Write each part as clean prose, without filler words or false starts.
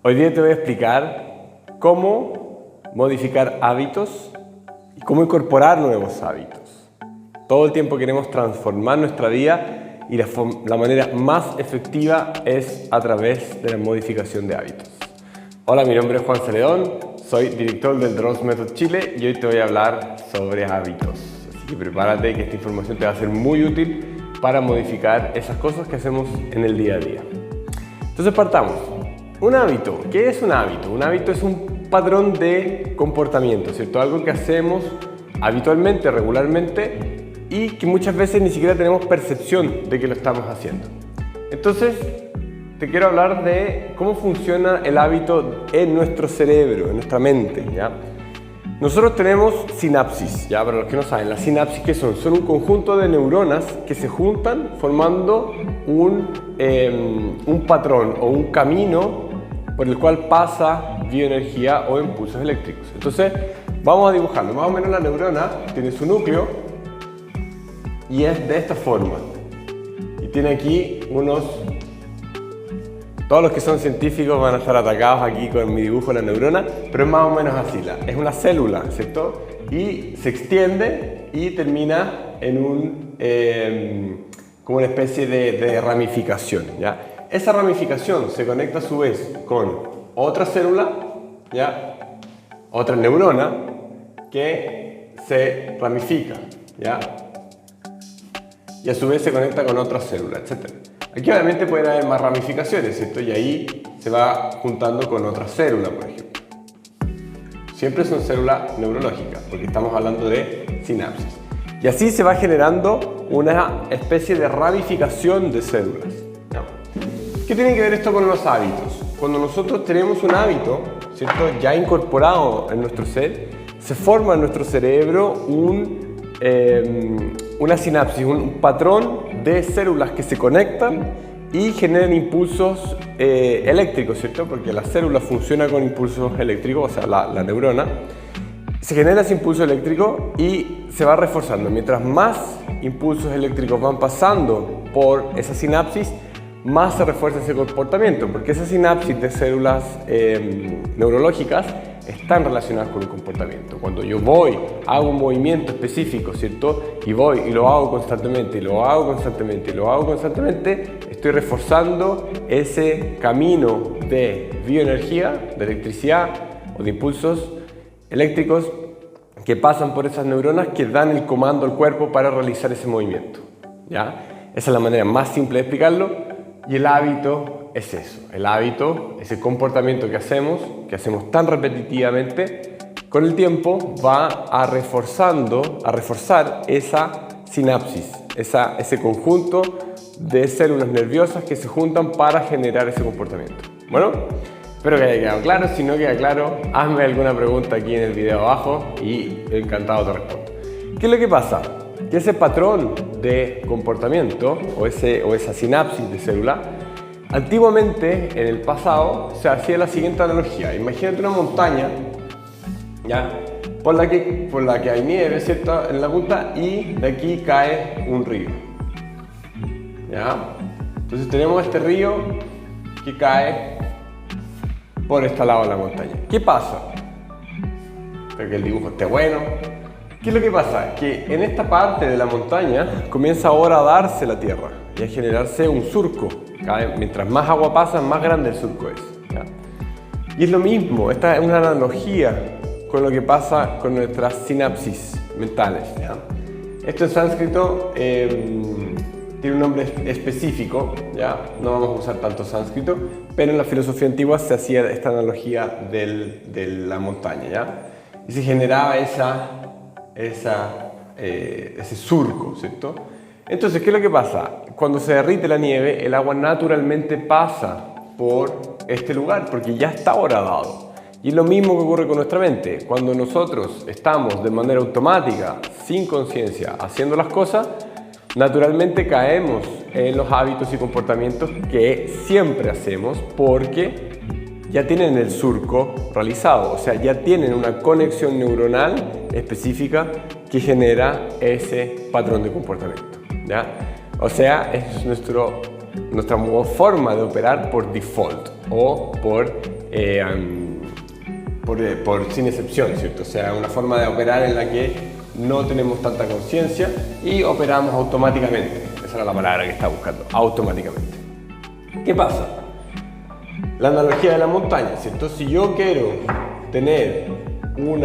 Hoy día te voy a explicar cómo modificar hábitos y cómo incorporar nuevos hábitos. Todo el tiempo queremos transformar nuestra vida y la manera más efectiva es a través de la modificación de hábitos. Hola, mi nombre es Juan Celedón, soy director del Dross Method Chile y hoy te voy a hablar sobre hábitos. Así que prepárate que esta información te va a ser muy útil para modificar esas cosas que hacemos en el día a día. Entonces partamos. Un hábito. ¿Qué es un hábito? Un hábito es un patrón de comportamiento, ¿cierto? Algo que hacemos habitualmente, regularmente y que muchas veces ni siquiera tenemos percepción de que lo estamos haciendo. Entonces, te quiero hablar de cómo funciona el hábito en nuestro cerebro, en nuestra mente, ¿ya? Nosotros tenemos sinapsis, ¿ya? Para los que no saben, las sinapsis, ¿qué son? Son un conjunto de neuronas que se juntan formando un patrón o un camino por el cual pasa bioenergía o impulsos eléctricos. Entonces, vamos a dibujarlo. Más o menos la neurona tiene su núcleo y es de esta forma. Y tiene aquí unos... Todos los que son científicos van a estar atacados aquí con mi dibujo de la neurona, pero es más o menos así. Es una célula, ¿cierto? Y se extiende y termina en como una especie de ramificación, ¿ya? Esa ramificación se conecta a su vez con otra célula, ¿ya? Otra neurona que se ramifica, ¿ya? Y a su vez se conecta con otra célula, etc. Aquí obviamente pueden haber más ramificaciones, ¿cierto? Y ahí se va juntando con otra célula, por ejemplo. Siempre son células neurológicas, porque estamos hablando de sinapsis. Y así se va generando una especie de ramificación de células, ¿no? ¿Qué tiene que ver esto con los hábitos? Cuando nosotros tenemos un hábito, ¿cierto?, ya incorporado en nuestro ser, se forma en nuestro cerebro una sinapsis, un patrón de células que se conectan y generan impulsos eléctricos, ¿cierto? Porque la célula funciona con impulsos eléctricos, o sea, la neurona. Se genera ese impulso eléctrico y se va reforzando. Mientras más impulsos eléctricos van pasando por esa sinapsis, más se refuerza ese comportamiento, porque esas sinapsis de células neurológicas están relacionadas con el comportamiento. Cuando yo hago un movimiento específico, ¿cierto? Y voy y lo hago constantemente, y lo hago constantemente, y lo hago constantemente, estoy reforzando ese camino de bioenergía, de electricidad o de impulsos eléctricos que pasan por esas neuronas que dan el comando al cuerpo para realizar ese movimiento, ¿ya? Esa es la manera más simple de explicarlo. Y el hábito es eso, el hábito, ese comportamiento que hacemos tan repetitivamente, con el tiempo va a reforzar esa sinapsis, ese conjunto de células nerviosas que se juntan para generar ese comportamiento. Bueno, espero que haya quedado claro. Si no queda claro, hazme alguna pregunta aquí en el video abajo y encantado te respondo. ¿Qué es lo que pasa? Que ese patrón de comportamiento o esa sinapsis de célula, antiguamente, en el pasado, se hacía la siguiente analogía. Imagínate una montaña, ¿ya?, por la que hay nieve, ¿cierto?, en la punta, y de aquí cae un río, ¿ya? Entonces tenemos este río que cae por este lado de la montaña. ¿Qué pasa? Espero que el dibujo esté bueno. ¿Qué es lo que pasa? Que en esta parte de la montaña comienza ahora a darse la tierra y a generarse un surco. Mientras más agua pasa, más grande el surco es, ¿ya? Y es lo mismo, esta es una analogía con lo que pasa con nuestras sinapsis mentales, ¿ya? Esto en sánscrito tiene un nombre específico, ¿ya? No vamos a usar tanto sánscrito, pero en la filosofía antigua se hacía esta analogía de la montaña, ¿ya? Y se generaba ese surco, ¿cierto? Entonces, ¿qué es lo que pasa? Cuando se derrite la nieve, el agua naturalmente pasa por este lugar, porque ya está horadado. Y es lo mismo que ocurre con nuestra mente. Cuando nosotros estamos de manera automática, sin conciencia, haciendo las cosas, naturalmente caemos en los hábitos y comportamientos que siempre hacemos porque ya tienen el surco realizado, o sea, ya tienen una conexión neuronal específica que genera ese patrón de comportamiento, ¿ya? O sea, es nuestra forma de operar por default o por sin excepción, ¿cierto? O sea, una forma de operar en la que no tenemos tanta conciencia y operamos automáticamente. Esa era la palabra que estaba buscando, automáticamente. ¿Qué pasa? La analogía de la montaña, ¿cierto? Si yo quiero tener un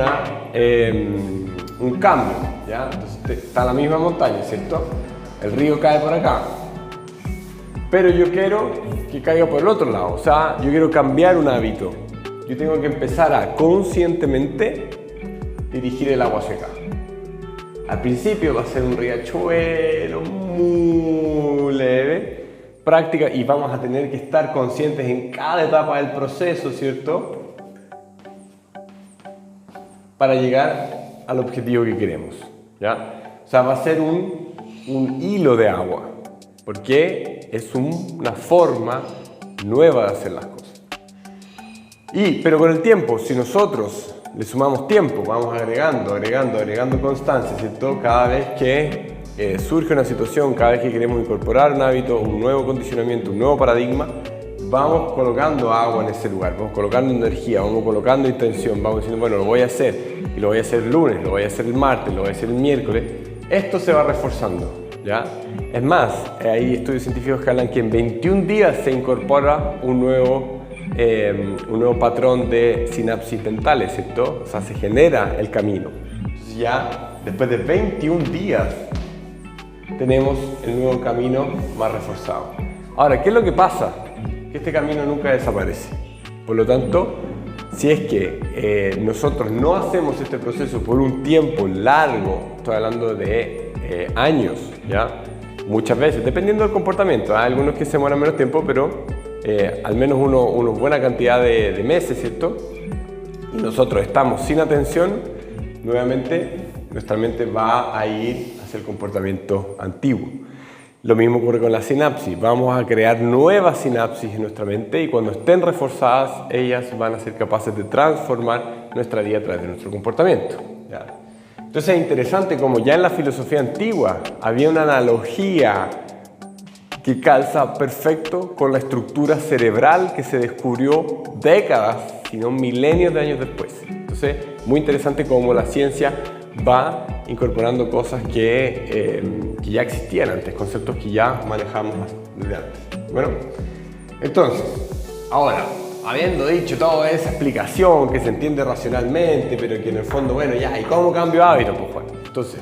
cambio, ¿ya? Entonces está la misma montaña, ¿cierto? El río cae por acá, pero yo quiero que caiga por el otro lado, o sea, yo quiero cambiar un hábito. Yo tengo que empezar a conscientemente dirigir el agua hacia acá. Al principio va a ser un riachuelo muy leve, práctica, y vamos a tener que estar conscientes en cada etapa del proceso, ¿cierto? Para llegar al objetivo que queremos, ¿ya? O sea, va a ser un hilo de agua, porque es una forma nueva de hacer las cosas. Pero con el tiempo, si nosotros le sumamos tiempo, vamos agregando constancia, ¿cierto? Cada vez que surge una situación, cada vez que queremos incorporar un hábito, un nuevo condicionamiento, un nuevo paradigma, vamos colocando agua en ese lugar, vamos colocando energía, vamos colocando intención, vamos diciendo, bueno, lo voy a hacer, y lo voy a hacer el lunes, lo voy a hacer el martes, lo voy a hacer el miércoles. Esto se va reforzando, ¿ya? Es más, hay estudios científicos que hablan que en 21 días se incorpora un nuevo patrón de sinapsis mentales, ¿cierto? O sea, se genera el camino. Entonces ya después de 21 días tenemos el nuevo camino más reforzado. Ahora, ¿qué es lo que pasa? Que este camino nunca desaparece. Por lo tanto, si es que nosotros no hacemos este proceso por un tiempo largo, estoy hablando de años, ¿ya? Muchas veces, dependiendo del comportamiento. Hay algunos que se demoran menos tiempo, pero al menos una buena cantidad de meses, ¿cierto? Y nosotros estamos sin atención, nuevamente nuestra mente va a ir hacia el comportamiento antiguo. Lo mismo ocurre con la sinapsis. Vamos a crear nuevas sinapsis en nuestra mente y cuando estén reforzadas, ellas van a ser capaces de transformar nuestra vida a través de nuestro comportamiento, ¿ya? Entonces es interesante como ya en la filosofía antigua había una analogía que calza perfecto con la estructura cerebral que se descubrió décadas, si no milenios de años después. Entonces, muy interesante cómo la ciencia va incorporando cosas que ya existían antes, conceptos que ya manejamos desde antes. Bueno, entonces, ahora, habiendo dicho toda esa explicación que se entiende racionalmente, pero que en el fondo, bueno, ya, ¿y cómo cambio hábitos? Pues bueno, entonces,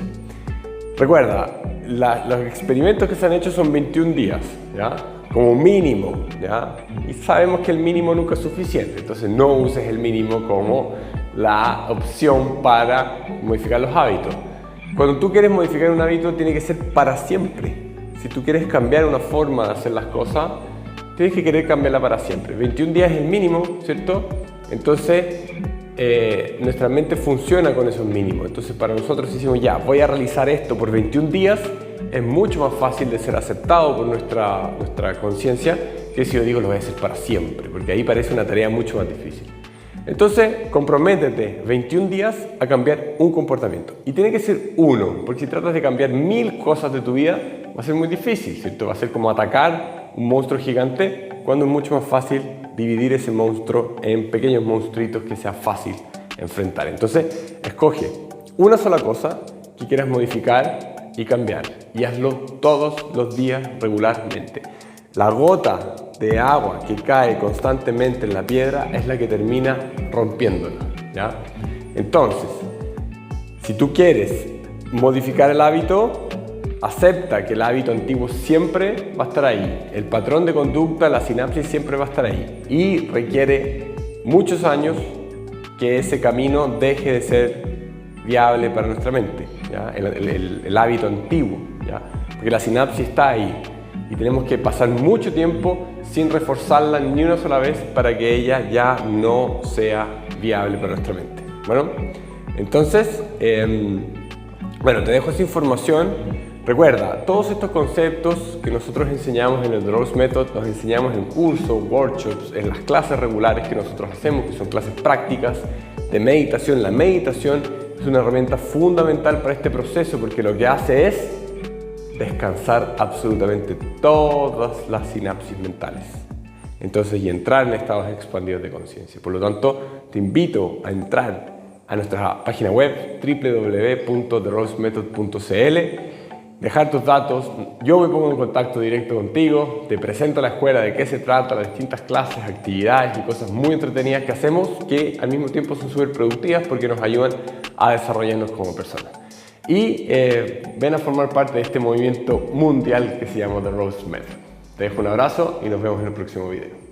recuerda, los experimentos que se han hecho son 21 días, ¿ya? Como mínimo, ¿ya? Y sabemos que el mínimo nunca es suficiente, entonces no uses el mínimo como la opción para modificar los hábitos. Cuando tú quieres modificar un hábito, tiene que ser para siempre. Si tú quieres cambiar una forma de hacer las cosas, tienes que querer cambiarla para siempre. 21 días es el mínimo, ¿cierto? Entonces, nuestra mente funciona con esos mínimos. Entonces, para nosotros si decimos, ya, voy a realizar esto por 21 días, es mucho más fácil de ser aceptado por nuestra conciencia que si yo digo, lo voy a hacer para siempre, porque ahí parece una tarea mucho más difícil. Entonces, comprométete 21 días a cambiar un comportamiento. Y tiene que ser uno, porque si tratas de cambiar 1000 cosas de tu vida, va a ser muy difícil, ¿cierto? Va a ser como atacar un monstruo gigante, cuando es mucho más fácil dividir ese monstruo en pequeños monstruitos que sea fácil enfrentar. Entonces, escoge una sola cosa que quieras modificar y cambiar. Y hazlo todos los días regularmente. La gota de agua que cae constantemente en la piedra es la que termina rompiéndola, ¿ya? Entonces, si tú quieres modificar el hábito, acepta que el hábito antiguo siempre va a estar ahí. El patrón de conducta, la sinapsis siempre va a estar ahí. Y requiere muchos años que ese camino deje de ser viable para nuestra mente, ¿ya? El hábito antiguo, ¿ya? Porque la sinapsis está ahí. Y tenemos que pasar mucho tiempo sin reforzarla ni una sola vez para que ella ya no sea viable para nuestra mente. Bueno, entonces, te dejo esa información. Recuerda, todos estos conceptos que nosotros enseñamos en el Dolores Method, los enseñamos en cursos, workshops, en las clases regulares que nosotros hacemos, que son clases prácticas de meditación. La meditación es una herramienta fundamental para este proceso porque lo que hace es descansar absolutamente todas las sinapsis mentales. entonces y entrar en estados expandidos de conciencia. Por lo tanto, te invito a entrar a nuestra página web www.therosemethod.cl, dejar tus datos, yo me pongo en contacto directo contigo, te presento la escuela, de qué se trata, las distintas clases, actividades y cosas muy entretenidas que hacemos que al mismo tiempo son súper productivas porque nos ayudan a desarrollarnos como personas. Y ven a formar parte de este movimiento mundial que se llama The Rose Method. Te dejo un abrazo y nos vemos en el próximo video.